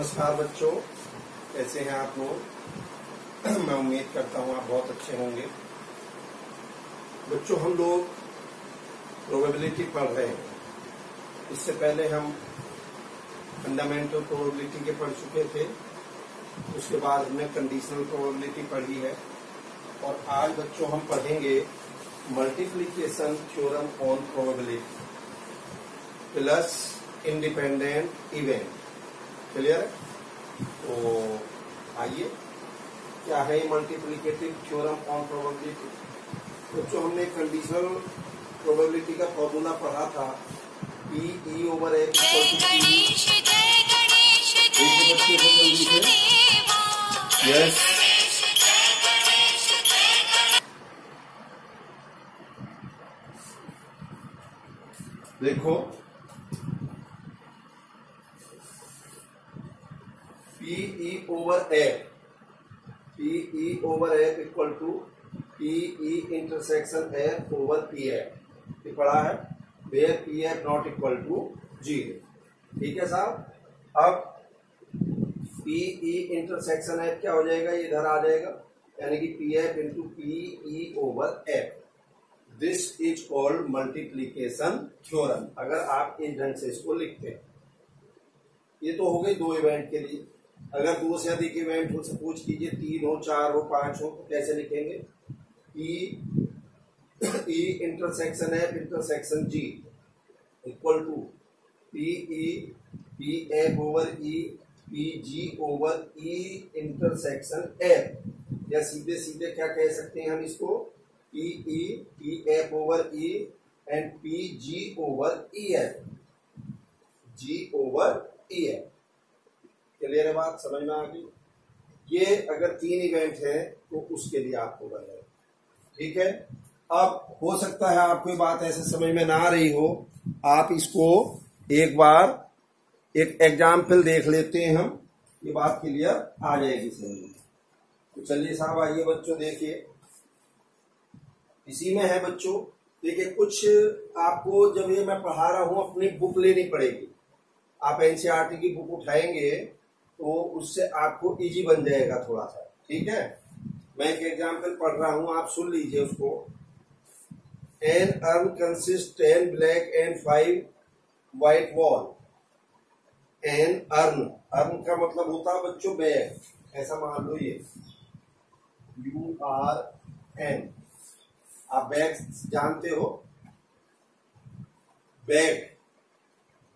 नमस्कार बच्चों, कैसे हैं आप लोग। मैं उम्मीद करता हूं आप बहुत अच्छे होंगे। बच्चों, हम लोग प्रोबेबिलिटी पढ़ रहे हैं। इससे पहले हम फंडामेंटल प्रोबेबिलिटी के पढ़ चुके थे। उसके बाद हमने कंडीशनल प्रोबेबिलिटी पढ़ी है और आज बच्चों हम पढ़ेंगे multiplication theorem on probability plus independent event. Clear है? तो आइए, क्या है मल्टीप्लिकेटिव थ्योरम ऑन प्रोबेबिलिटी। बच्चों, हमने कंडीशनल प्रोबेबिलिटी का फॉर्मूला पढ़ा था, PE ओवर F यस। देखो, PE over F equal to PE intersection F over PF। ये पढ़ा है, where PF not equal to 0। ठीक है साहब। अब PE इंटरसेक्शन F क्या हो जाएगा, ये इधर आ जाएगा, यानी कि PF into PE over F। This is called multiplication theorem, अगर आप इस ढंग से इसको लिखते हैं। ये तो हो गई दो इवेंट के लिए। अगर दो से अधिक इवेंट हो, सपोज कीजिए 3 हो, 4 हो, 5 हो, तो कैसे लिखेंगे? E intersection F intersection G equal to PF over E PG over E intersection F। या सीधे सीधे क्या कह सकते हैं हम इसको, PF over E and PG over EF, G over EF। Clear है बात, समझ में आ गई? ये अगर 3 इवेंट है तो उसके लिए आपको बनाए। ठीक है। अब हो सकता है आपको ये बात ऐसे समझ में ना आ रही हो, आप इसको एक बार एक एग्जाम्पल देख लेते हैं, हम ये बात क्लियर आ जाएगी समझ में। तो चलिए साहब, आइए बच्चों, देखिए इसी में है बच्चों। देखिए, कुछ आपको जब ये मैं पढ़ा रहा हूं अपनी बुक लेनी पड़ेगी। आप NCERT की बुक उठाएंगे तो उससे आपको इजी बन जाएगा थोड़ा सा। ठीक है। मैं एक एग्जाम्पल पढ़ रहा हूं, आप सुन लीजिए उसको। An urn consist 10 black and 5 white ball. An urn, urn का मतलब होता है बच्चों बैग। ऐसा मान लो, ये URN, आप बैग जानते हो, bag.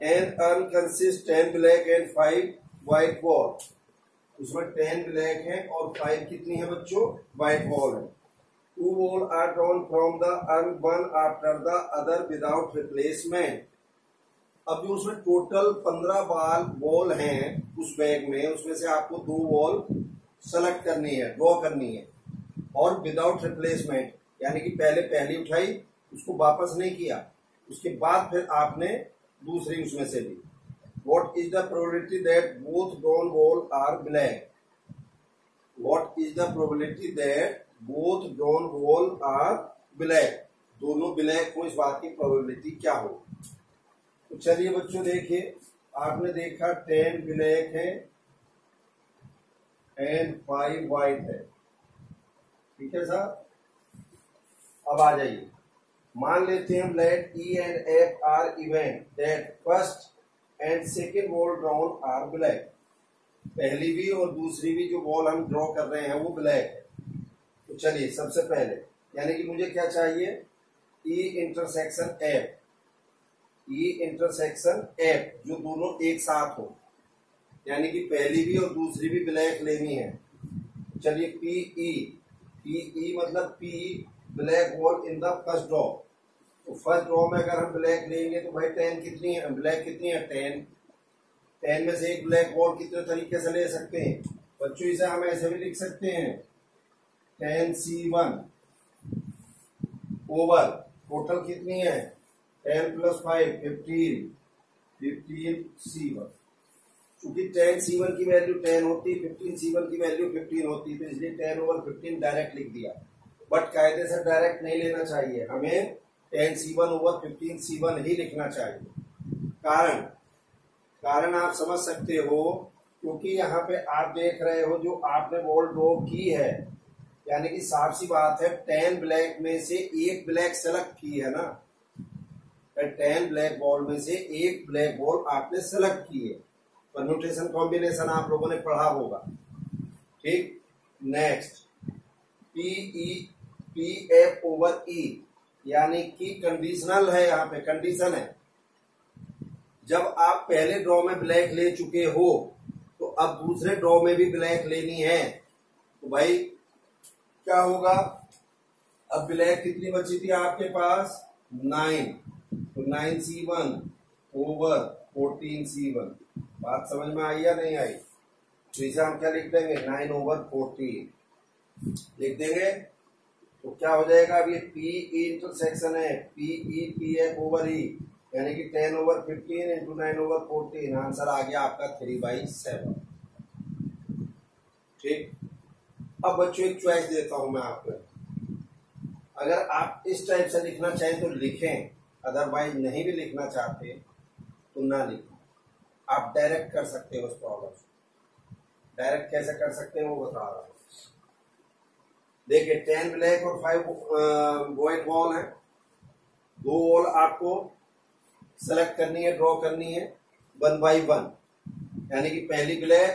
An urn consist 10 black and 5 white ball. उसमें 10 ब्लैक है और 5 कितनी है बच्चों, व्हाइट वॉल है। 2 ball are drawn from the urn, one after the other without replacement. अब जो उसमें टोटल 15 वॉल हैं उस बैग में, उसमें से आपको 2 वॉल सेलेक्ट करनी है, ड्रॉ करनी है, और विदाउट रिप्लेसमेंट, यानी कि पहले पहली उठाई, उसको वापस नहीं किया, उसके बाद फिर आपने दूसरी उसमें से ली। What is the probability that both drawn wall are black? What is the probability that both drawn wall are black? दोनों ब्लैक हो, इस बात की प्रोबेबिलिटी क्या हो? तो चलिए बच्चों, देखिए, आपने देखा 10 ब्लैक है एंड 5 व्हाइट है। ठीक है साहब। अब आ जाइए, मान लेते हैं let E and F are event that first and second ball drawn are black. पहली भी और दूसरी भी जो वॉल हम ड्रॉ कर रहे हैं वो ब्लैक है। तो चलिए, सबसे पहले यानी कि मुझे क्या चाहिए, E intersection F, E intersection F, जो दोनों एक साथ हो, यानी कि पहली भी और दूसरी भी ब्लैक लेनी है। चलिए, PE मतलब P black wall in the first draw. तो फर्स्ट ड्रॉ में अगर हम ब्लैक लेंगे तो भाई 10 कितनी है, ब्लैक कितनी है, 10 में से एक ब्लैक वॉल कितने तरीके से ले सकते हैं बच्चों? इसे हम ऐसे भी लिख सकते हैं, 10C1 ओवर टोटल कितनी है, 10 + 5 15C1। क्योंकि 10C1 की वैल्यू 10 होती, 15C1 की वैल्यू 15 होती, तो इसलिए 10 ओवर 15 डायरेक्ट लिख दिया। बट कायदे से डायरेक्ट नहीं लेना चाहिए, हमें 10C1 ओवर 15C1 ही लिखना चाहिए। कारण आप समझ सकते हो क्योंकि यहाँ पे आप देख रहे हो जो आपने बॉल ड्रॉ की है, यानी कि साफ सी बात है 10 ब्लैक में से एक ब्लैक सेलेक्ट की है ना, 10 ब्लैक बॉल में से एक ब्लैक बॉल आपने सेलेक्ट की है। परम्यूटेशन कॉम्बिनेशन आप लोगों ने पढ़ा होगा, ठीक। नेक्स्ट, पी एफ ओवर ई, यानी कि कंडीशनल है, यहाँ पे कंडीशन है। जब आप पहले ड्रॉ में ब्लैक ले चुके हो तो अब दूसरे ड्रॉ में भी ब्लैक लेनी है, तो भाई क्या होगा, अब ब्लैक कितनी बची थी आपके पास 9, तो 9c1 ओवर 14c1। बात समझ में आई या नहीं आई? तो इसे हम क्या लिख देंगे 9 ओवर 14 लिख देंगे। तो क्या हो जाएगा, अब ये पी इंटरसेक्शन है, पी एफ ओवर ई, यानी कि 10 ओवर 15 इंटू 9 ओवर 14, आंसर आ गया आपका 3/7। ठीक। अब बच्चों एक चॉइस देता हूं मैं आपको, अगर आप इस टाइप से लिखना चाहें तो लिखें, अदरवाइज नहीं भी लिखना चाहते तो ना लिखें। आप डायरेक्ट कर सकते हो उस प्रॉब्लम को। डायरेक्ट कैसे कर सकते हैं वो बता रहा हूं। देखिए 10 ब्लैक और 5 व्हाइट बॉल है, 2 बॉल आपको सेलेक्ट करनी है, ड्रॉ करनी है 1 by 1, यानी कि पहली ब्लैक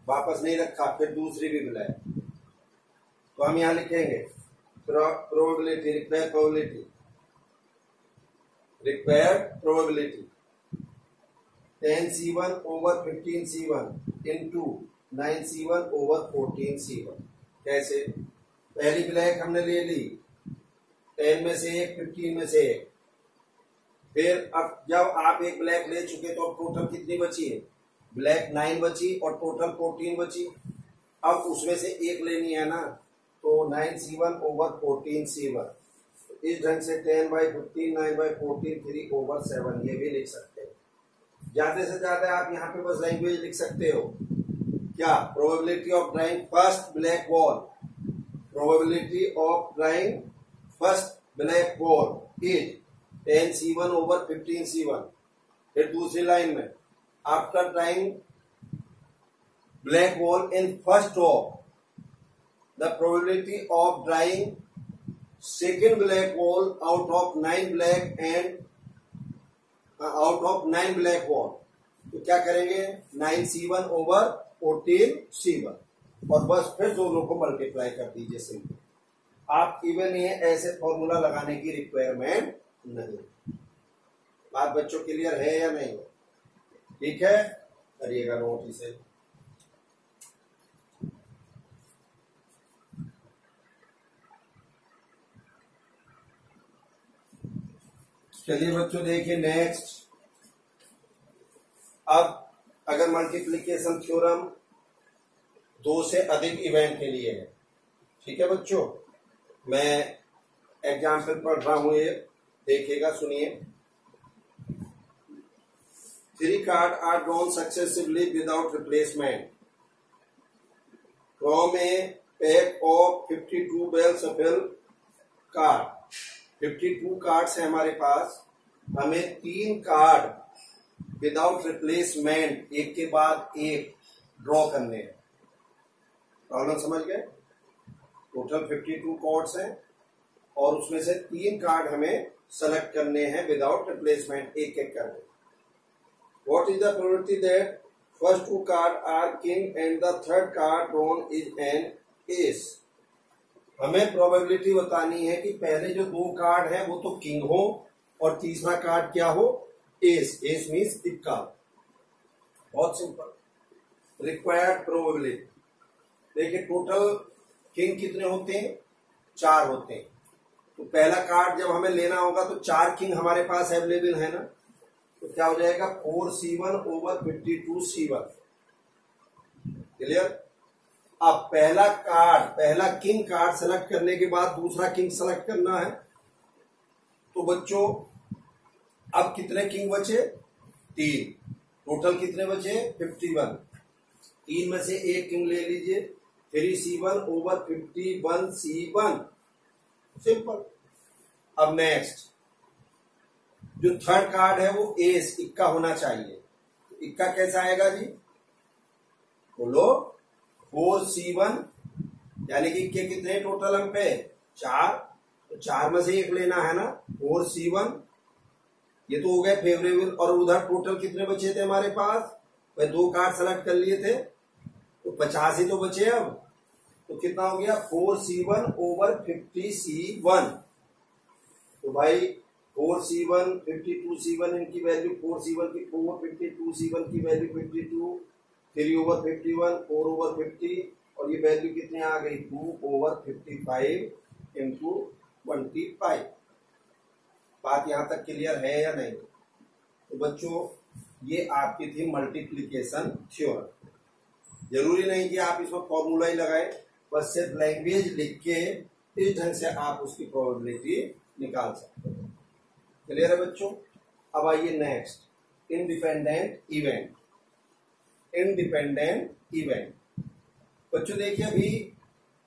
वापस नहीं रखा, फिर दूसरी भी ब्लैक। तो हम यहां लिखेंगे probability, required probability 10c1 over 15c1 into 9c1 over 14c1। कैसे? पहली ब्लैक हमने ले ली, 10 में से एक, 15 में से एक। फिर अब जब आप एक ब्लैक ले चुके तो अब टोटल कितनी बची है, ब्लैक 9 बची और टोटल 14 बची। अब उसमें से एक लेनी है ना, तो 9c1 ओवर 14c1। तो इस ढंग से 10/15 9/14 3/7 ये भी लिख सकते हो। ज्यादा से ज्यादा आप यहाँ पे बस लैंग्वेज लिख सकते हो, क्या, probability of drawing first black ball, probability of drawing first black ball is 10c1 over 15c1। फिर दूसरी लाइन में after drawing black ball in first draw the probability of drawing second black ball out of 9 black and out of 9 black ball. तो क्या करेंगे 9c1 over 14c1 और बस फिर दोनों को मल्टीप्लाई कर दीजिए सिंपल। आप इवन ये ऐसे फॉर्मूला लगाने की रिक्वायरमेंट नहीं। बात बच्चों क्लियर है या नहीं? ठीक है, करिएगा नोट इसे। चलिए बच्चों देखिए नेक्स्ट। अब अगर मल्टीप्लिकेशन थ्योरम 2 से अधिक इवेंट के लिए है, ठीक है बच्चों, मैं एग्जाम्पल पढ़ रहा हूं, ये देखिएगा, सुनिए। 3 card are drawn successively without replacement from a pack of 52 well shuffled card. 52 cards है हमारे पास, हमें 3 कार्ड विदाउट रिप्लेसमेंट एक के बाद एक ड्रॉ करने हैं। प्रॉब्लम समझ गए? टोटल 52 कार्ड्स हैं और उसमें से 3 कार्ड हमें सेलेक्ट करने हैं विदाउट रिप्लेसमेंट, एक एक करके। What is the probability that first 2 card are king and the third card drawn is an ace. हमें प्रोबेबिलिटी बतानी है कि पहले जो 2 कार्ड है वो तो किंग हो और तीसरा कार्ड क्या हो, एस। एस मीन्स इक्का। बहुत सिंपल। रिक्वायर्ड प्रोबेबिलिटी देखिए, टोटल किंग कितने होते हैं, 4 होते हैं। तो पहला कार्ड जब हमें लेना होगा तो 4 किंग हमारे पास अवेलेबल है ना, तो क्या हो जाएगा 4c1 ओवर 52c1। क्लियर? अब पहला किंग कार्ड सेलेक्ट करने के बाद दूसरा किंग सेलेक्ट करना है। तो बच्चों अब कितने किंग बचे, 3। टोटल कितने बचे 51। 3 में से एक किंग ले लीजिए, 3c1 ओवर 51c1। सिंपल। अब नेक्स्ट जो थर्ड कार्ड है वो एस, इक्का होना चाहिए। इक्का कैसा आएगा जी, बोलो 4C1 यानी कि के कितने टोटल अंक पे 4, तो 4 में से 1 लेना है ना 4C1। ये तो हो गया फेवरेबल। और उधर टोटल कितने बचे थे हमारे पास भाई 2 कार्ड सेलेक्ट कर लिए थे तो 50 ही तो बचे। अब तो कितना हो गया 4C1 ओवर 50C1। तो भाई 4C1 52C1 इनकी वैल्यू 4C1 की 4, 52C1 की वैल्यू 52, 3 ओवर 51, 4 ओवर 50 और ये वैल्यू कितनी आ गई 2 ओवर 55 इंटू 25। बात यहां तक क्लियर है या नहीं? तो बच्चों ये आपकी थी मल्टीप्लिकेशन थ्योरम। जरूरी नहीं कि आप इसमें फॉर्मूला ही लगाए, बस सिर्फ लैंग्वेज लिख के इस ढंग से आप उसकी प्रोबेबिलिटी निकाल सकते हो। क्लियर है बच्चों? अब आइए next, independent event. Independent event बच्चों देखिए, अभी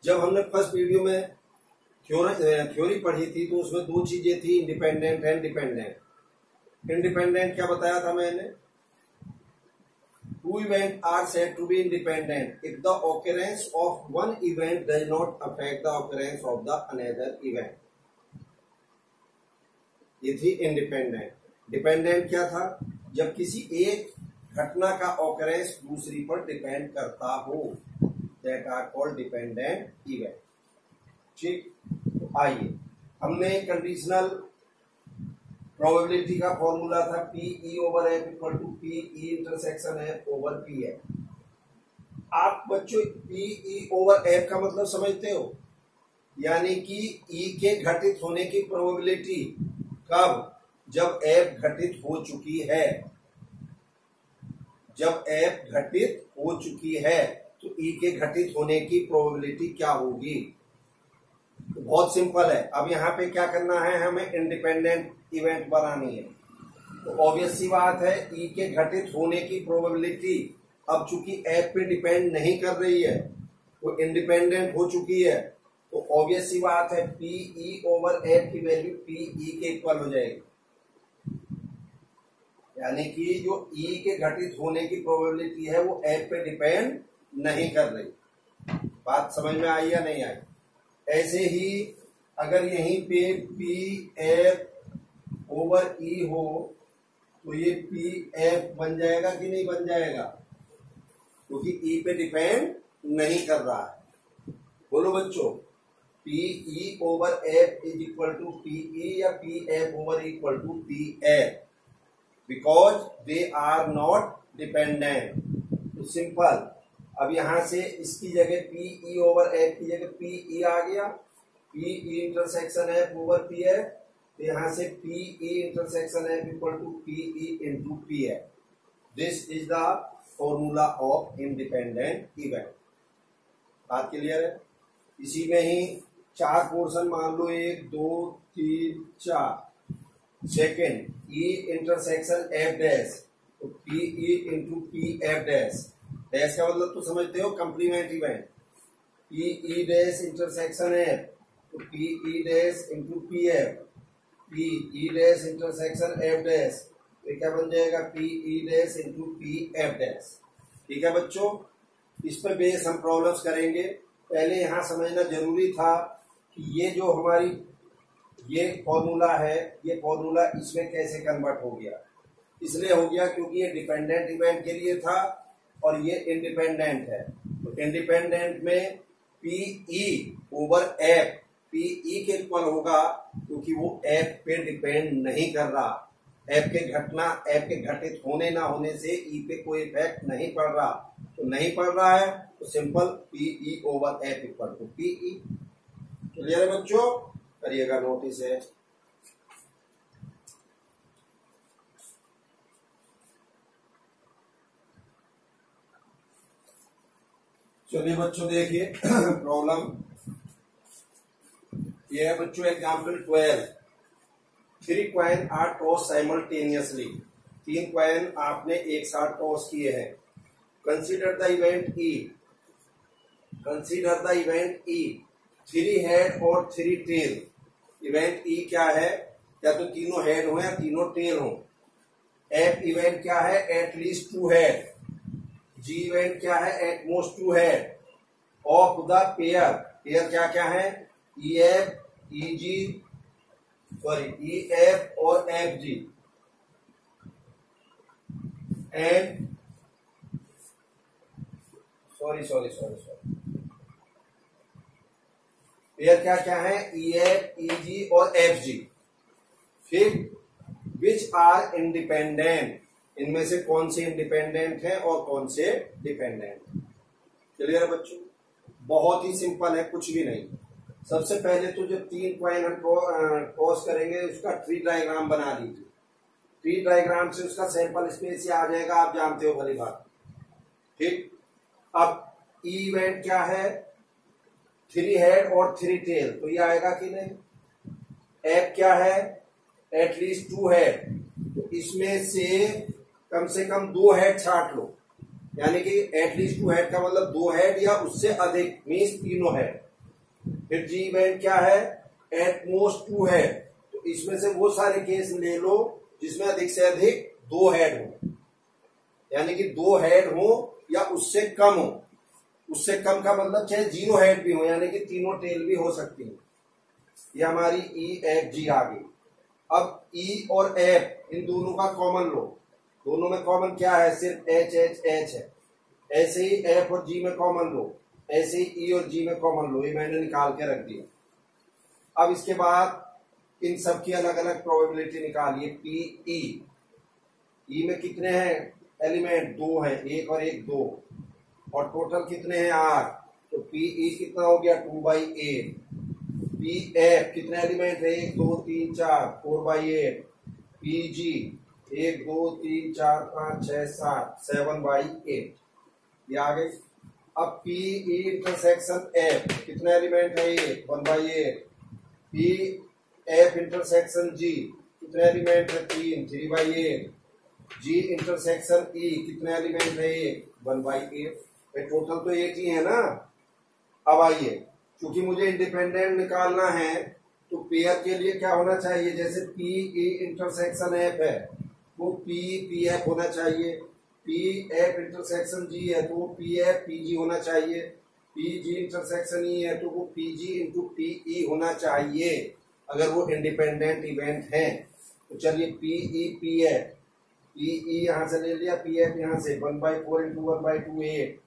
जब हमने फर्स्ट वीडियो में थ्योरी पढ़ी थी तो उसमें 2 चीजें थी, इंडिपेंडेंट एंड डिपेंडेंट। इंडिपेंडेंट क्या बताया था मैंने? 2 events are said to be independent if the occurrence of one event does not affect the occurrence of the another event. ये थी इंडिपेंडेंट। डिपेंडेंट क्या था? जब किसी एक घटना का ऑकरेंस दूसरी पर डिपेंड करता हो, that are called dependent event. ठीक, तो आइए हमने कंडीशनल प्रोबेबिलिटी का फॉर्मूला था PE over F equal to PE intersection F over PF। आप बच्चों PE ओवर F का मतलब समझते हो? यानी कि E के घटित होने की प्रोबेबिलिटी कब? जब F घटित हो चुकी है। जब F घटित हो चुकी है तो E के घटित होने की प्रोबेबिलिटी क्या होगी? तो बहुत सिंपल है। अब यहाँ पे क्या करना है, हमें इंडिपेंडेंट इवेंट बनानी है। तो ऑब्वियस सी बात है E के घटित होने की प्रोबेबिलिटी अब चूंकि F पे डिपेंड नहीं कर रही है, वो इंडिपेंडेंट हो चुकी है, तो ऑब्वियस सी बात है PE ओवर F की वैल्यू PE के इक्वल हो जाएगी। यानी कि जो E के घटित होने की प्रोबेबिलिटी है वो F पे डिपेंड नहीं कर रही। बात समझ में आई या नहीं आई? ऐसे ही अगर यहीं पे PF ओवर E हो तो ये PF बन जाएगा कि नहीं बन जाएगा? क्योंकि E पे डिपेंड नहीं कर रहा है। बोलो बच्चों, PE over F is equal to PE या PF over equal to PF, because they are not dependent. तो सिंपल, अब यहां से इसकी जगह PE ओवर F की जगह PE आ गया, PE intersection F over PF, तो यहां से PE intersection F equal to PE into PF। This is the formula of independent event. बात क्लियर है? इसी में ही 4 पोर्शन मान लो, 1 2 3 4। Second E intersection F dash, तो PE into PF dash. Dash का मतलब तो समझते हो, complement event. PE dash intersection F, तो PE dash into PF, PE dash intersection F dash, तो क्या बन जाएगा PE dash into PF dash. ठीक है बच्चों, इस पर बेस हम प्रॉब्लम्स करेंगे। पहले यहां समझना जरूरी था कि ये जो हमारी ये फॉर्मूला है, ये फॉर्मूला इसमें कैसे कन्वर्ट हो गया। इसलिए हो गया क्योंकि ये डिपेंडेंट इवेंट के लिए था और ये इंडिपेंडेंट है। तो इंडिपेंडेंट में PE ओवर F, PE के इक्वल होगा क्योंकि वो F पे डिपेंड नहीं कर रहा। F के घटित होने ना होने से E पे कोई इफेक्ट नहीं पड़ रहा। तो नहीं पड़ रहा है तो simple PE over F equal to PE। Clear है बच्चों? करिएगा नोटिस है। चलिए बच्चों देखिए प्रॉब्लम ये है बच्चों, example 12। 3 coin are toss simultaneously. 3 coin आपने एक साथ टॉस किए हैं। Consider the event E। Consider the event E 3 head और 3 टेल। इवेंट E क्या है? या तो तीनों हेड हो या तीनों टेल हो। F इवेंट क्या है? At least 2 head. जी इवेंट क्या है, at most two head of the pair. Pair क्या क्या है, E F, E G, sorry E F और F G, and sorry pair क्या क्या है, ई एफ, ई जी और एफ जी। फिर विच आर इंडिपेंडेंट, इनमें से कौन से इंडिपेंडेंट हैं और कौन से डिपेंडेंट। क्लियर है बच्चों, बहुत ही सिंपल है, कुछ भी नहीं। सबसे पहले तो जब 3 कॉइन हम टॉस करेंगे उसका ट्री डायग्राम बना लीजिए। ट्री डायग्राम से उसका सैंपल स्पेस आ जाएगा, आप जानते हो भली बात। ठीक, अब इवेंट क्या है, 3 हेड और 3 टेल, तो ये आएगा कि नहीं। एप क्या है, एटलीस्ट 2 हेड, तो इसमें से कम 2 हेड छाट लो, यानी कि एटलीस्ट 2 हेड का मतलब 2 हेड या उससे अधिक, मीन्स तीनों हेड। फिर जी इवेंट क्या है, एट मोस्ट 2 हेड, तो इसमें से वो सारे केस ले लो जिसमें अधिक से अधिक 2 हेड हो, यानी कि 2 हेड हो या उससे कम हो। उससे कम का मतलब चाहे 0 हेड भी हो, यानी कि तीनों टेल भी हो सकती है। ये हमारी ई एफ जी आ गई। अब ई और एफ इन दोनों का कॉमन लो, दोनों में कॉमन क्या है, सिर्फ एच एच एच है। ऐसे ही एफ और जी में कॉमन लो, ऐसे ही ई और जी में कॉमन लो, ये मैंने निकाल के रख दिया। अब इसके बाद इन सब की अलग अलग प्रोबेबिलिटी निकालिए। पी ई में कितने हैं एलिमेंट, 2 हैं, 1 और 1 2, और टोटल कितने हैं 8, तो पी ई कितना हो गया 2/8। पी एफ कितने एलिमेंट है, 1 2 3 4, 4/8। पी जी 1 2 3 4 5 6 7, 7/8, ये आ गई। अब पी ई इंटरसेक्शन एफ कितने एलिमेंट है, 1/8। पी एफ इंटरसेक्शन जी कितने एलिमेंट है, 3, 3/8। जी इंटरसेक्शन ई कितने एलिमेंट है, 1/8। टोटल तो 8 ही है ना। अब आइए, क्योंकि मुझे इंडिपेंडेंट निकालना है तो पेयर के लिए क्या होना चाहिए, जैसे पी ई इंटरसेक्शन एफ है वो पी पी एफ होना चाहिए, पी एफ इंटरसेक्शन जी है तो वो पी एफ पी जी होना चाहिए, पी जी इंटरसेक्शन ई है तो वो P G into P E होना चाहिए, अगर वो इंडिपेंडेंट इवेंट है। तो चलिए P E P F, P E यहां से ले लिया, पी एफ यहां से 1/4 into 1/2 8,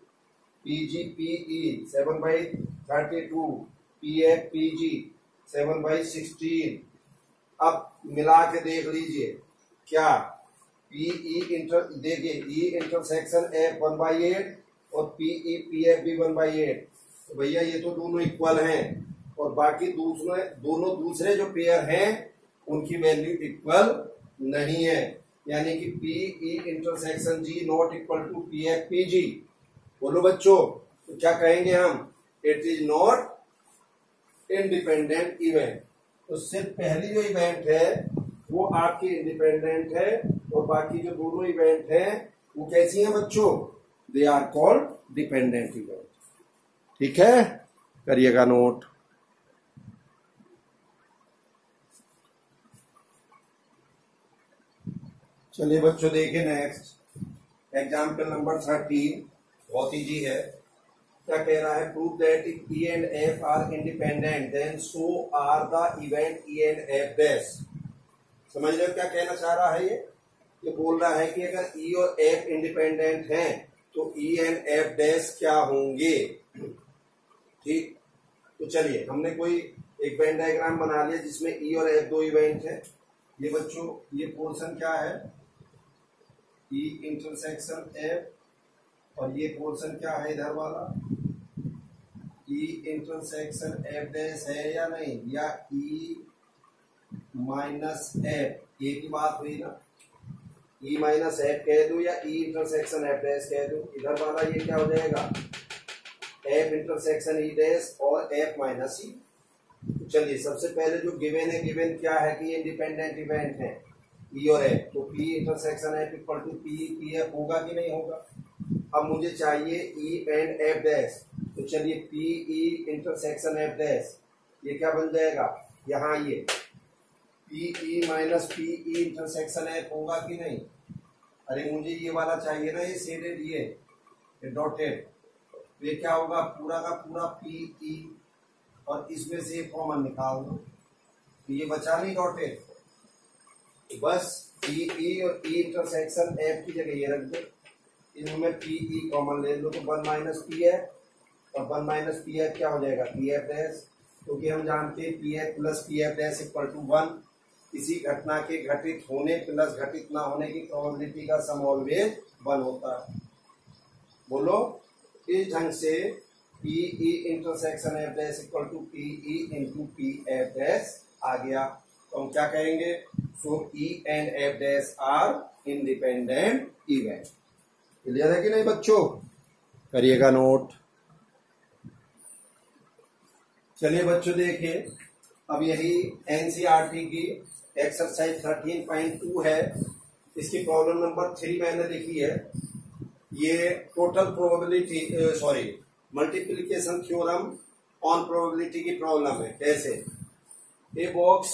P G P E 7/32, P F P जी 7/16। अब मिला के देख लीजिए क्या, पी देखिए ई इंटरसेक्शन एफ 1/8 और पी ई पी एफ भी 1/8, तो भैया ये तो दोनों इक्वल हैं, और बाकी दोनों दूसरे जो पेयर हैं उनकी वैल्यू इक्वल नहीं है, यानी कि P E intersection G not equal to P F P G. बोलो बच्चों, तो क्या कहेंगे हम, it is not independent event. तो सिर्फ पहली जो इवेंट है वो आपकी इंडिपेंडेंट है, और बाकी जो दोनों इवेंट हैं वो कैसी हैं बच्चों, they are called dependent event. ठीक है, करिएगा नोट। चलिए बच्चों देखिए नेक्स्ट एग्जाम्पल नंबर 13, बहुत इजी है। क्या कह रहा है, prove that if E and F are independent then so are the event E and F dash. समझ रहे हो क्या कहना चाह रहा है ये बोल रहा है कि अगर ई और एफ इंडिपेंडेंट हैं तो ई एंड एफ डैश क्या होंगे। ठीक, तो चलिए हमने कोई एक वेन डायग्राम बना लिया जिसमें ई और एफ दो इवेंट है। ये बच्चों ये पोर्शन क्या है, ई इंटरसेक्शन एफ, और ये पोर्शन क्या है इधर वाला, ई इंटरसेक्शन एफ डैश है या नहीं, या ई माइनस एफ, एक ही बात हुई ना, ई माइनस एफ कह दो या ई इंटरसेक्शन एफ डैश कह दो। इधर वाला ये क्या हो जाएगा, एफ इंटरसेक्शन ई डैश और एफ माइनस ई। चलिए सबसे पहले जो गिवन है, गिवन क्या है कि इंडिपेंडेंट इवेंट है ई और एफ, तो P intersection F equal to P P F होगा कि नहीं होगा। अब मुझे चाहिए ई एंड एफ डैश, तो चलिए P E intersection F dash, ये क्या बन जाएगा, यहाँ ये P E minus P E intersection F होगा कि नहीं। अरे मुझे ये वाला चाहिए ना, ये शेडेड, ये डॉटेड, ये क्या होगा, पूरा का पूरा पीई और इसमें से कॉमन निकाल दो, तो ये बचा नहीं डॉटेड, बस पीई और ई इंटरसेक्शन एफ की जगह ये रख दो, इनमें पीई कॉमन ले लो, तो 1 माइनस पी एफ, और 1 माइनस पी एफ क्या हो जाएगा, पी एफ डैश, क्योंकि हम जानते हैं P F plus P F dash equal to 1, किसी घटना के घटित होने प्लस घटित ना होने की प्रोबेबिलिटी का सम ऑलवेज 1 होता है। बोलो, इस ढंग से P E intersection F dash equal to P E into P F dash आ गया, तो हम क्या कहेंगे, so E and F dash are independent event. Clear है कि नहीं बच्चों, करिएगा नोट। चलिए बच्चों देखिए, अब यही एनसीईआरटी की एक्सरसाइज 13.2 है, इसकी प्रॉब्लम नंबर 3 मैंने लिखी है। ये total probability multiplication theorem on probability की प्रॉब्लम है। कैसे, a box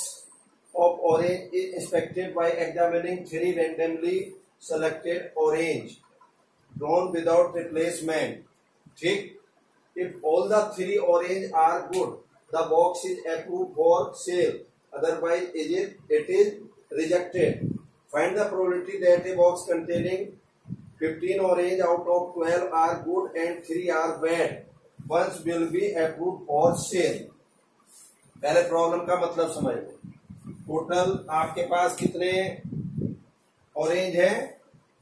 of orange is inspected bye examining 3 randomly selected orange drawn without replacement, ठीक, if all the 3 orange are good, the box is approved for sale, otherwise it is rejected. Find the probability that a box containing 15 orange out of 12 are good and 3 are bad once will be approved for sale. पहले problem का मतलब समझ लो, total आपके पास कितने orange है,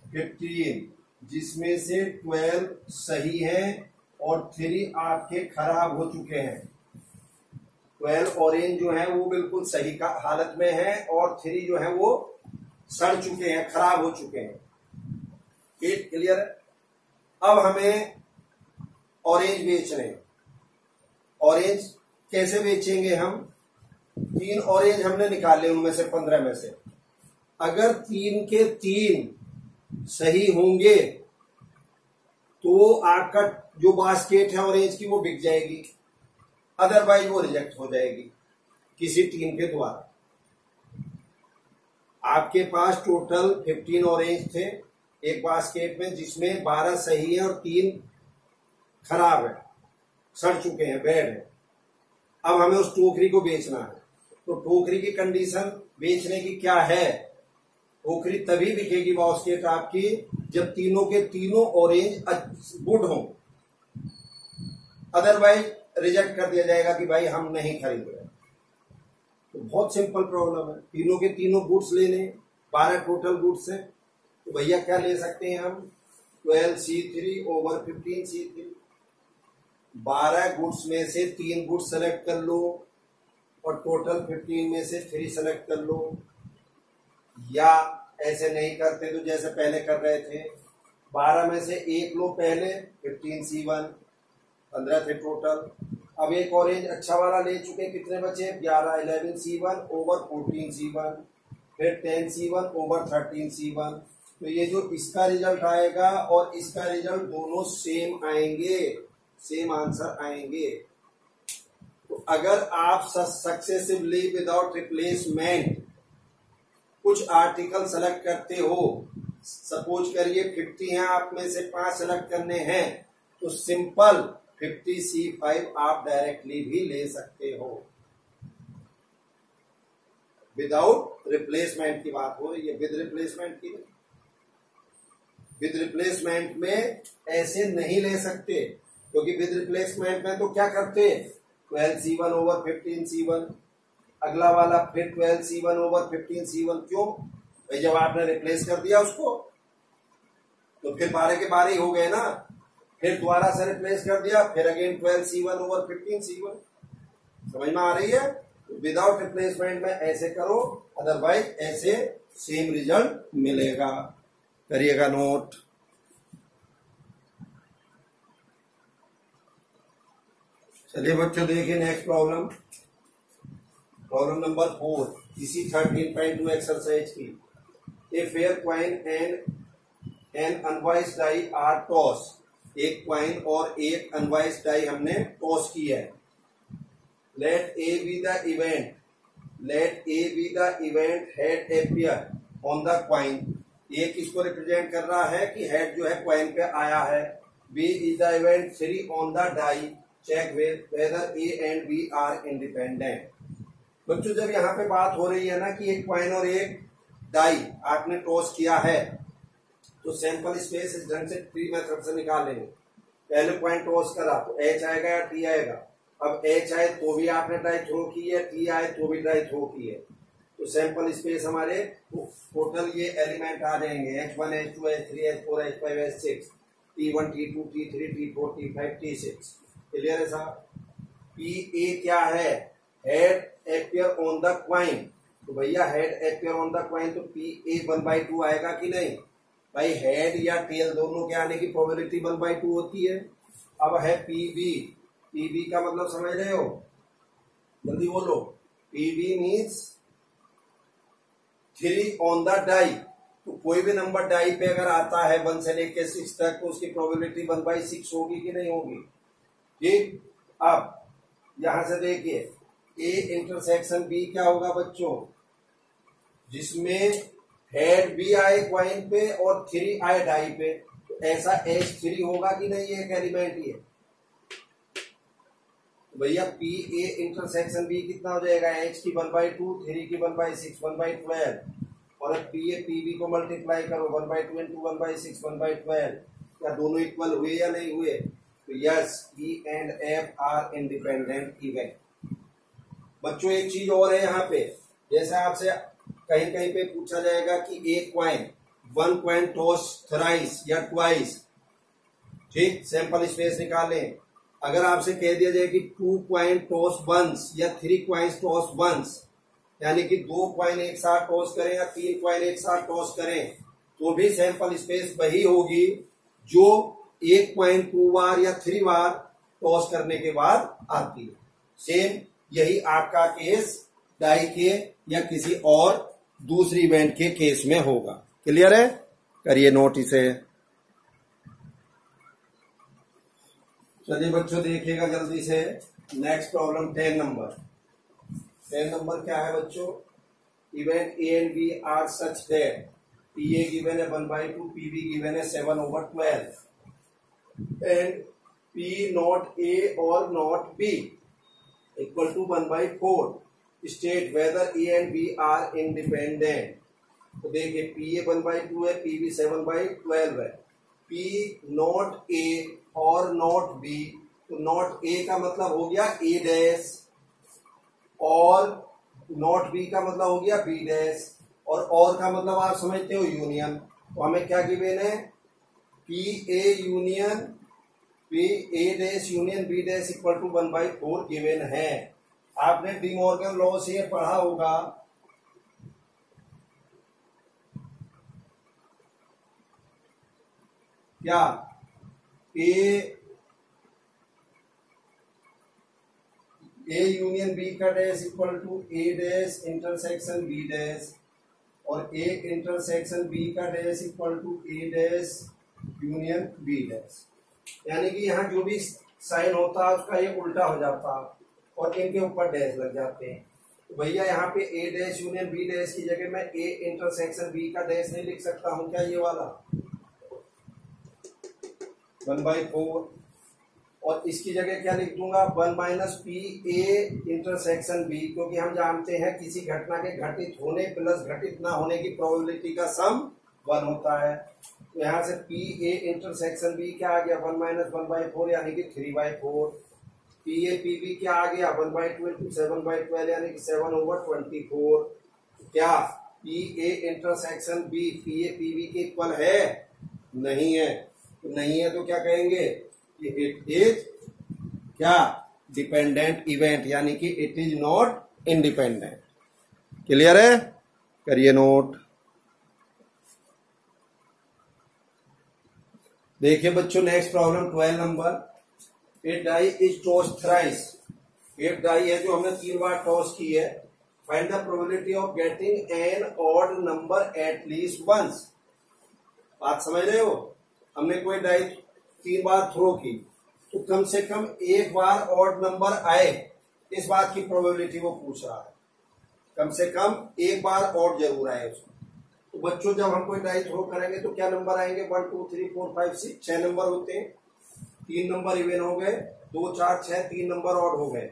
15, जिसमें से 12 सही है और 3 आपके खराब हो चुके हैं। 12 ऑरेंज जो है वो बिल्कुल सही का हालत में है और 3 जो है वो सड़ चुके हैं, खराब हो चुके हैं। ठीक, क्लियर है। अब हमें ऑरेंज बेचने, ऑरेंज कैसे बेचेंगे हम, 3 ऑरेंज हमने निकाले उनमें से 15 में से, अगर 3 के 3 सही होंगे तो आपका जो बास्केट है ऑरेंज की वो बिक जाएगी, अदरवाइज वो रिजेक्ट हो जाएगी किसी टीम के द्वारा। आपके पास टोटल 15 ऑरेंज थे एक बास्केट में, जिसमें 12 सही है और 3 खराब है, सड़ चुके हैं, बैड है। अब हमें उस टोकरी को बेचना है, तो टोकरी की कंडीशन बेचने की क्या है, टोकरी तभी बिकेगी बास्केट आपकी जब तीनों के तीनों ऑरेंज गुड हों, अदरवाइज रिजेक्ट कर दिया जाएगा कि भाई हम नहीं खरीद रहे। तो बहुत सिंपल प्रॉब्लम है, तीनों के तीनों गुड्स लेने, 12 टोटल गुड्स हैं, तो भैया क्या ले सकते हैं हम, 12C3 ओवर 15C3। 12 गुड्स में से 3 गुड्स सेलेक्ट कर लो और टोटल 15 में से 3 सेलेक्ट कर लो, या ऐसे नहीं करते तो जैसे पहले कर रहे थे, 12 में से 1 लो पहले, 15C1, 15 थे टोटल। अब एक ऑरेंज अच्छा वाला ले चुके, कितने बचे, 11, 11C1 ओवर 14C1, फिर 10C1 ओवर 13C1। तो ये जो इसका रिजल्ट आएगा और इसका रिजल्ट दोनों सेम आएंगे, सेम आंसर आएंगे। तो अगर आप सक्सेसिवली विदाउट रिप्लेसमेंट कुछ आर्टिकल सेलेक्ट करते हो, सपोज करिए 50 हैं, आप में से 5 सेलेक्ट करने हैं, तो सिंपल 50C5 आप डायरेक्टली भी ले सकते हो। विदाउट रिप्लेसमेंट की बात हो रही है, विद रिप्लेसमेंट की नहीं। विद रिप्लेसमेंट में ऐसे नहीं ले सकते, क्योंकि विद रिप्लेसमेंट में तो क्या करते, 12C1 ओवर 15C1, अगला वाला फिर 12C1 ओवर 15C1। क्यों भाई, जब आपने रिप्लेस कर दिया उसको तो फिर 12 के 12 ही हो गए ना, फिर दोबारा से रिप्लेस कर दिया, फिर अगेन 12C1 ओवर 15C1। समझ में आ रही है। विदाउट रिप्लेसमेंट में ऐसे करो, अदरवाइज ऐसे सेम रिजल्ट मिलेगा। करिएगा नोट। चलिए बच्चों देखिए नेक्स्ट प्रॉब्लम, प्रॉब्लम नंबर 4 इसी 13.2 एक्सरसाइज की। A fair coin and unbiased die are toss, एक क्वाइन और एक अनवाइज डाई हमने टॉस की है। Let A B the event, let A B the event head appear on the coin. ये किसको रिप्रेजेंट कर रहा है कि हेड जो है क्वाइन पे आया है, B is the event 3 on the die. Check whether A and B are independent. बच्चों जब यहाँ पे बात हो रही है ना कि एक कॉइन और एक डाई आपने टॉस किया है, तो सैंपल स्पेस इस ढंग से ट्री मेथड से निकालेंगे। पहले कॉइन टॉस करा तो H आएगा या T आएगा। अब H आए तो भी आपने डाई थ्रो की है, T आए तो भी डाई थ्रो की है, तो सैंपल स्पेस हमारे टोटल ये एलिमेंट आ जाएंगे H1 H2 H3 H4 H5 H6 T1 T2 T3 T4 T5 T6। Clear है साहब? PA क्या है? Head appear on the coin. तो भैया head appear on the coin, तो PA 1/2 आएगा कि नहीं भाई? हेड या टेल दोनों के आने की प्रोबेबिलिटी 1/2 होती है। अब है PB का मतलब समझ रहे हो? जल्दी बोलो। PB means 3 on the die. तो कोई भी नंबर डाई पे अगर आता है 1 से लेके 6 तक, तो उसकी प्रोबेबिलिटी 1/6 होगी कि नहीं होगी? ठीक। अब यहां से देखिए A इंटरसेक्शन B क्या होगा बच्चों? जिसमें हेड भी आए क्वाइन पे और 3 आए डाई पे, तो ऐसा H3 होगा कि नहीं? ये एक एलिमेंट ही है। तो भैया PA इंटरसेक्शन B कितना हो जाएगा? H की 1/2, 3 की 1/6, 1/12। और अब PA PB को मल्टीप्लाई करो 1/2 इंटू 1/6 1/12। क्या दोनों इक्वल हुए या नहीं हुए? तो yes, E and F are independent event. बच्चों एक चीज और है यहाँ पे, जैसे आपसे कहीं कहीं पे पूछा जाएगा कि एक क्वाइन 1 क्वाइन टॉस थ्राइस या ट्वाइस, ठीक, सैंपल स्पेस निकालें। अगर आपसे कह दिया जाए कि 2 क्वाइन टॉस वंस या 3 क्वाइन टॉस वंस, यानी कि 2 क्वाइन एक साथ टॉस करें या 3 क्वाइन एक साथ टॉस करें, तो भी सैंपल स्पेस वही होगी जो एक क्वाइन 2 बार या 3 बार टॉस करने के बाद आती है। सेम यही आपका केस डाई के या किसी और दूसरी इवेंट के केस में होगा। क्लियर है? करिए नोट इसे। चलिए बच्चों देखिएगा जल्दी से नेक्स्ट प्रॉब्लम 10 नंबर। 10 नंबर क्या है बच्चों? Event A and B are such that PA given है 1/2, PB गिवन है 7/12 एंड P नॉट A और not B equal to 1/4। State whether A and B are independent. तो देखिए PA 1/2 है, PB 7/12 है। P नॉट A और not B, तो not A का मतलब हो गया A डैश और नॉट B का मतलब हो गया B डैश, और का मतलब आप समझते हो यूनियन। तो हमें क्या गिवन है? PA union A dash union B dash equal to 1/4 given है। आपने डी मॉर्गन लॉ से पढ़ा होगा। क्या A यूनियन B का dash equal to A dash intersection B dash, और A इंटरसेक्शन B का dash equal to A dash union B dash. यानी कि यहाँ जो भी साइन होता है उसका ये उल्टा हो जाता है और इनके ऊपर डैश लग जाते हैं। तो भैया यहाँ पे A dash union B dash की जगह मैं A इंटरसेक्शन B का डैश नहीं लिख सकता हूँ क्या? ये वाला 1/4, और इसकी जगह क्या लिख दूंगा? 1 माइनस PA इंटरसेक्शन B, क्योंकि हम जानते हैं किसी घटना के घटित होने प्लस घटित ना होने की प्रोबेबिलिटी का सम 1 होता है। तो यहाँ से PA इंटरसेक्शन B क्या आ गया? 1 माइनस 1/4 यानी कि 3/4। PA PB क्या आ गया? 1/2 इंटू 7/12 यानी कि 7/24। क्या PA intersection B PA PB के इक्वल है? नहीं है। तो नहीं है तो क्या कहेंगे? इट इज क्या? डिपेंडेंट इवेंट, यानी कि it is not independent. Clear है? करिए नोट। देखिए बच्चों नेक्स्ट प्रॉब्लम 12 नंबर। एक डाई इज टॉस थ्राइस। एक डाई है जो हमने 3 बार टॉस की है। Find the probability of getting an odd number at least once. बात समझ रहे हो? हमने कोई डाई 3 बार थ्रो की, तो कम से कम एक बार ऑड नंबर आए, इस बात की प्रोबेबिलिटी वो पूछ रहा है। कम से कम एक बार ऑड जरूर आए उसमें। तो बच्चों जब हम कोई डाई थ्रो करेंगे तो क्या नंबर आएंगे? 1 2 3 4 5 6 नंबर होते हैं। 3 नंबर इवन हो गए, 2 4 6 3 नंबर ऑड हो गए,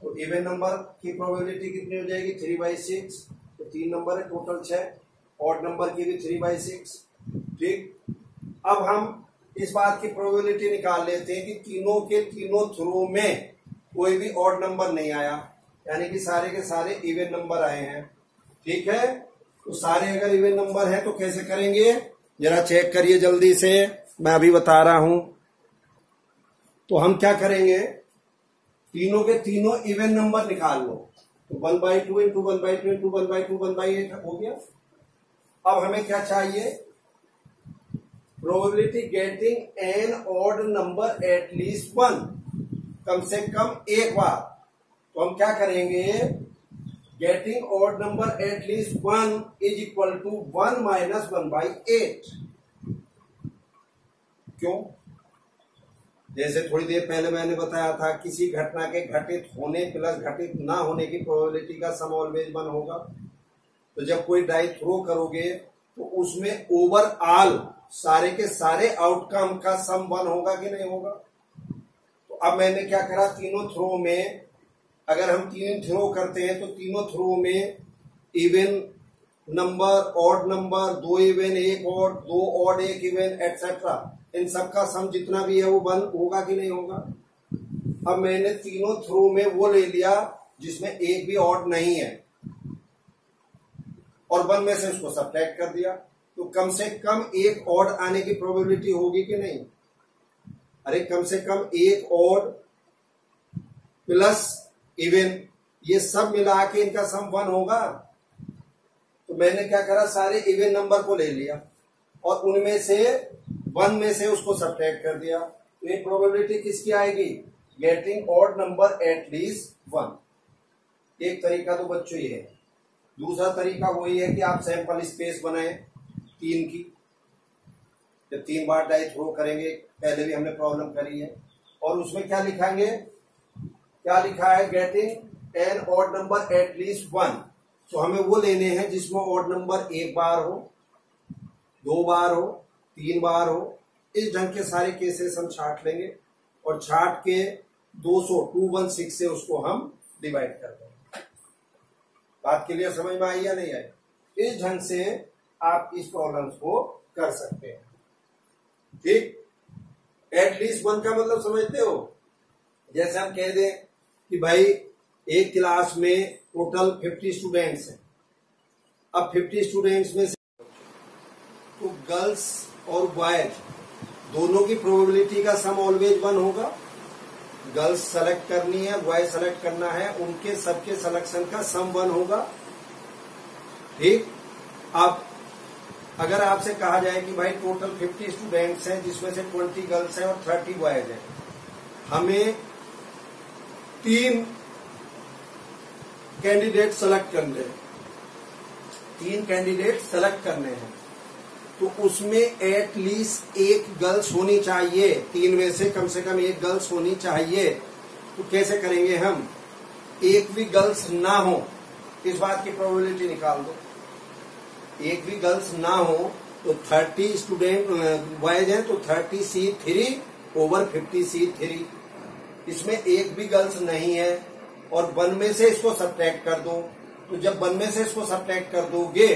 तो इवन नंबर की प्रोबेबिलिटी कितनी हो जाएगी 3/6, तो 3 नंबर है टोटल 6, ऑड नंबर की भी 3/6। ठीक, अब हम इस बात की प्रोबेबिलिटी निकाल लेते हैं कि तीनों के तीनों थ्रो में कोई भी ऑड नंबर नहीं आया, यानी कि सारे के सारे इवन नंबर आए हैं। ठीक है, तो सारे अगर इवन नंबर है तो कैसे करेंगे, जरा चेक करिए जल्दी से, मैं अभी बता रहा हूं। तो हम क्या करेंगे, तीनों के तीनों इवन नंबर निकाल लो, तो 1/2 इंटू 1/2 इंटू 1/2 1/8 हो गया। अब हमें क्या चाहिए, probability getting an odd number at least 1, कम से कम एक बार। तो हम क्या करेंगे, getting odd number at least 1 is equal to 1 minus 1/8। क्यों, जैसे थोड़ी देर पहले मैंने बताया था, किसी घटना के घटित होने प्लस घटित ना होने की प्रोबेबिलिटी का सम ऑलवेज 1 होगा। तो जब कोई डाई थ्रो करोगे तो उसमें ओवरऑल सारे के सारे आउटकम का सम 1 होगा कि नहीं होगा। तो अब मैंने क्या करा, तीनों थ्रो में अगर हम 3 थ्रो करते हैं तो तीनों थ्रो में even number, odd number, 2 even 1 odd, 2 odd 1 even etcetera, इन सबका सम जितना भी है वो 1 होगा कि नहीं होगा। अब मैंने तीनों थ्रो में वो ले लिया जिसमें एक भी ऑड नहीं है और 1 में से उसको सब्ट्रैक्ट कर दिया, तो कम से कम एक ऑड आने की प्रोबेबिलिटी होगी कि नहीं। अरे कम से कम एक ऑड प्लस इवन, ये सब मिला के इनका सम 1 होगा। तो मैंने क्या करा, सारे इवन नंबर को ले लिया और उनमें से 1 में से उसको सब्ट्रैक्ट कर दिया, तो ये प्रोबेबिलिटी किसकी आएगी, getting odd number at least 1। एक तरीका तो बच्चों ये है। दूसरा तरीका वही है कि आप सैंपल स्पेस बनाएं 3 की, जब 3 बार डाई थ्रो करेंगे, पहले भी हमने प्रॉब्लम करी है, और उसमें क्या लिखाएंगे, क्या लिखा है, getting an odd number at least 1। तो हमें वो लेने हैं जिसमें ऑड नंबर 1 बार हो, 2 बार हो, 3 बार हो। इस ढंग के सारे केसेस हम छाट लेंगे और छाट के 216 से उसको हम डिवाइड कर देंगे। बात क्लियर समझ में आई या नहीं आई। इस ढंग से आप इस प्रॉब्लम्स को कर सकते हैं। ठीक, एटलीस्ट 1 का मतलब समझते हो, जैसे हम कह दें कि भाई एक क्लास में टोटल 50 स्टूडेंट्स हैं, अब 50 स्टूडेंट्स में से तो गर्ल्स और बॉयज दोनों की प्रोबेबिलिटी का सम ऑलवेज 1 होगा। गर्ल्स सेलेक्ट करनी है, बॉयज सेलेक्ट करना है, उनके सबके सिलेक्शन का सम 1 होगा। ठीक, अब अगर आपसे कहा जाए कि भाई टोटल 50 स्टूडेंट्स हैं जिसमें से 20 गर्ल्स हैं और 30 बॉयज हैं, हमें 3 कैंडिडेट सेलेक्ट करने हैं, 3 कैंडिडेट सेलेक्ट करने हैं, तो उसमें एट लीस्ट एक गर्ल्स होनी चाहिए, 3 में से कम एक गर्ल्स होनी चाहिए। तो कैसे करेंगे हम, एक भी गर्ल्स ना हो इस बात की प्रोबेबिलिटी निकाल दो। एक भी गर्ल्स ना हो तो 30 स्टूडेंट बॉयज हैं तो 30C3 ओवर 50C3, इसमें एक भी गर्ल्स नहीं है और 1 में से इसको सब्ट्रैक्ट कर दो। तो जब 1 में से इसको सब्ट्रैक्ट कर दोगे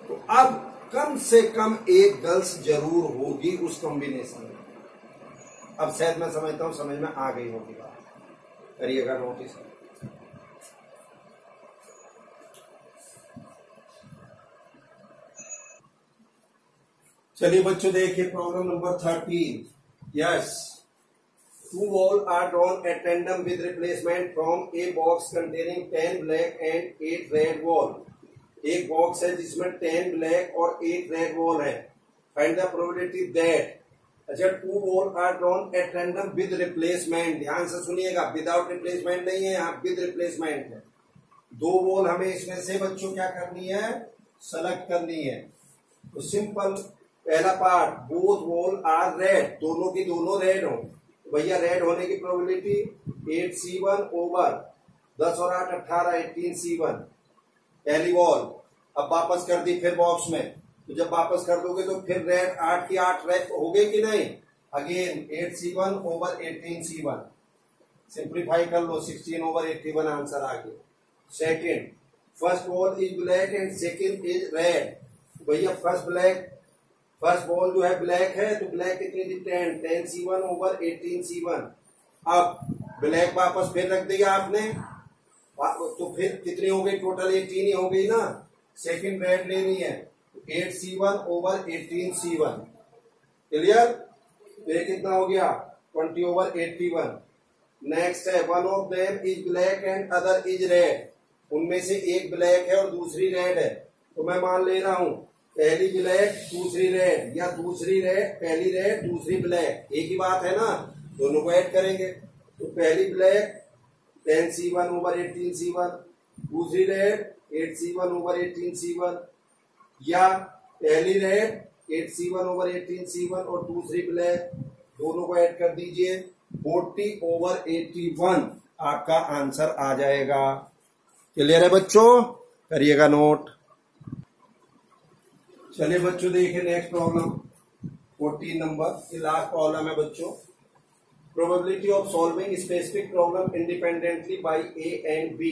तो अब कम से कम एक गर्ल्स जरूर होगी उस कॉम्बिनेशन में। अब शायद मैं समझता हूं समझ में आ गई होगी बात, करिएगा नोटिस। चलिए बच्चों देखिए problem number 13। Yes, 2 balls are drawn at random with replacement from a box containing 10 black and 8 red ball। एक बॉक्स है जिसमें 10 ब्लैक और 8 रेड बॉल है। फाइंड द प्रोबेबिलिटी दैट, अच्छा 2 balls are drawn at random with replacement, ध्यान से सुनिएगा, without replacement नहीं है यहाँ, विद रिप्लेसमेंट है। 2 बॉल हमें इसमें से बच्चों क्या करनी है, सेलेक्ट करनी है। तो सिंपल, पहला part, both ball are red, दोनों की दोनों रेड हो, तो भैया रेड होने की प्रोबेबिलिटी 8C1 ओवर 10 और 8 18 18C1 पहली बॉल। अब वापस कर दी फिर बॉक्स में, तो जब वापस कर दोगे तो फिर रेड 8 की 8 रेड हो गई कि नहीं, again 8c1 over 18c1, simplify कर लो, 16 ओवर 81 आंसर आ गया। Second, first ball is black and second is red. भैया फर्स्ट बॉल जो है ब्लैक है, तो ब्लैक कितनी थी 10c1 ओवर 18c1। अब ब्लैक वापस फिर रख दिया आपने, तो फिर कितनी हो गई टोटल 18 ही हो गई ना। सेकेंड रेड लेनी है, 8c1 ओवर 18c1, क्लियर। तो ये कितना हो गया 20 ओवर 81। नेक्स्ट है one of them is black and other is red. उनमें से एक ब्लैक है और दूसरी रेड है, तो मैं मान ले रहा हूं पहली ब्लैक दूसरी रेड, या दूसरी रेड पहली रेड दूसरी ब्लैक, एक ही बात है ना, दोनों को ऐड करेंगे। तो पहली ब्लैक 10c1 ओवर 18c1, दूसरी रेड 8c1 ओवर 18c1, या पहली रेड 8c1 ओवर 18c1 और दूसरी ब्लैक, दोनों को ऐड कर दीजिए, 40 ओवर 81 आपका आंसर आ जाएगा। क्लियर है बच्चों, करिएगा नोट। चलिए बच्चों देखिए नेक्स्ट प्रॉब्लम 14 नंबर की लास्ट प्रॉब्लम है बच्चों। Probability of solving specific problem independently by A and B.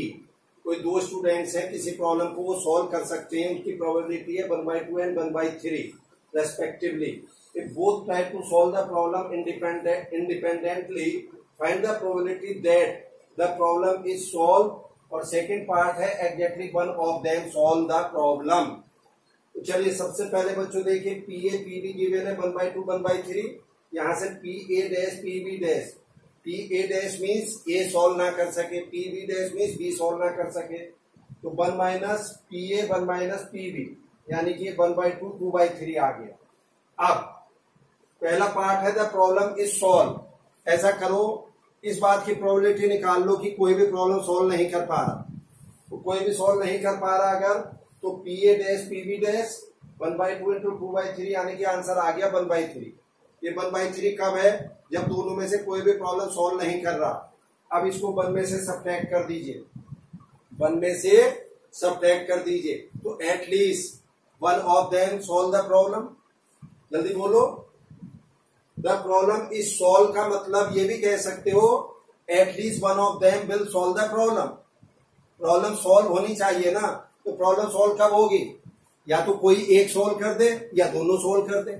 कोई दो स्टूडेंट्स हैं, किसी प्रॉब्लम को वो सॉल्व कर सकते हैं, उनकी प्रोबेबिलिटी है 1/2 and 1/3 respectively. If both try to solve the problem independently, find the probability that the problem is solve, और सेकेंड पार्ट है exactly one of them solve the problem. तो चलिए सबसे पहले बच्चों देखिए P A P B given है 1/2 1/3, यहाँ से P A dash P B dash, P A dash means A solve ना कर सके, P B dash means B solve ना कर सके, तो 1 minus P A 1 minus P B, यानी कि 1/2 2/3 आ गया। अब पहला पार्ट है द प्रॉब्लम इज सॉल्व। ऐसा करो, इस बात की प्रोबेबिलिटी निकाल लो कि कोई भी प्रॉब्लम सॉल्व नहीं कर पा रहा, तो कोई भी सॉल्व नहीं कर पा रहा अगर, तो P A dash P B dash 1/2 into 2/3, यानी कि आंसर आ गया 1/3। ये 1/3 कब है, जब दोनों में से कोई भी प्रॉब्लम सॉल्व नहीं कर रहा। अब इसको 1 में से सब्ट्रैक्ट कर दीजिए, 1 में से सब्ट्रैक्ट कर दीजिए, तो at least one of them solve the problem. जल्दी बोलो, द प्रॉब्लम इज सॉल्व का मतलब ये भी कह सकते हो at least one of them will solve the problem. Problem solve होनी चाहिए ना, तो प्रॉब्लम सॉल्व कब होगी, या तो कोई एक सॉल्व कर दे या दोनों सॉल्व कर दे।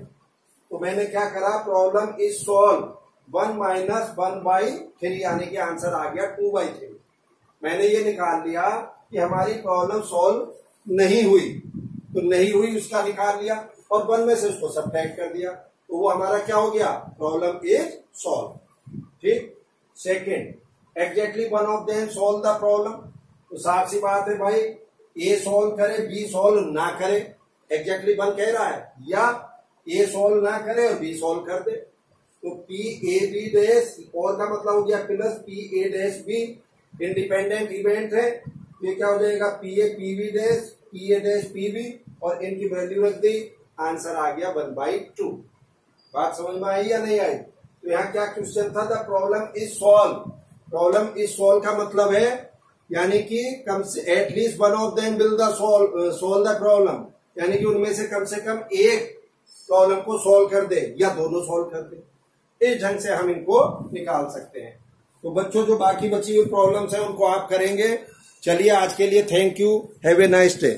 तो मैंने क्या करा, प्रॉब्लम इज सॉल्व 1 माइनस 1/3, यानी कि आंसर आ गया 2/3। मैंने ये निकाल लिया कि हमारी प्रॉब्लम सॉल्व नहीं हुई, तो नहीं हुई उसका निकाल लिया और 1 में से उसको सब्ट्रैक्ट कर दिया, तो वो हमारा क्या हो गया, प्रॉब्लम इज सॉल्व। ठीक। Second, exactly one of them solve the problem. तो साफ सी बात है भाई, ए सॉल्व करे बी सॉल्व ना करे, एग्जैक्टली वन कह रहा है, या ए सॉल्व ना करे और बी सॉल्व कर दे। तो पी ए बी डैश, और का मतलब हो गया plus P A dash B, independent event है, तो ये क्या हो जाएगा P A P B dash P A dash P B, और इनकी वैल्यू रख दी, आंसर आ गया 1/2। बात समझ में आई या नहीं आई। तो यहाँ क्या क्वेश्चन था, the problem is solve. Problem is solve का मतलब है यानी कि कम से at least one of them will the solve the problem, यानी कि उनमें से कम एक प्रॉब्लम को सॉल्व कर दे या दोनों सॉल्व कर दे। इस ढंग से हम इनको निकाल सकते हैं। तो बच्चों जो बाकी बची हुई प्रॉब्लम्स हैं उनको आप करेंगे। चलिए आज के लिए thank you, have a nice day.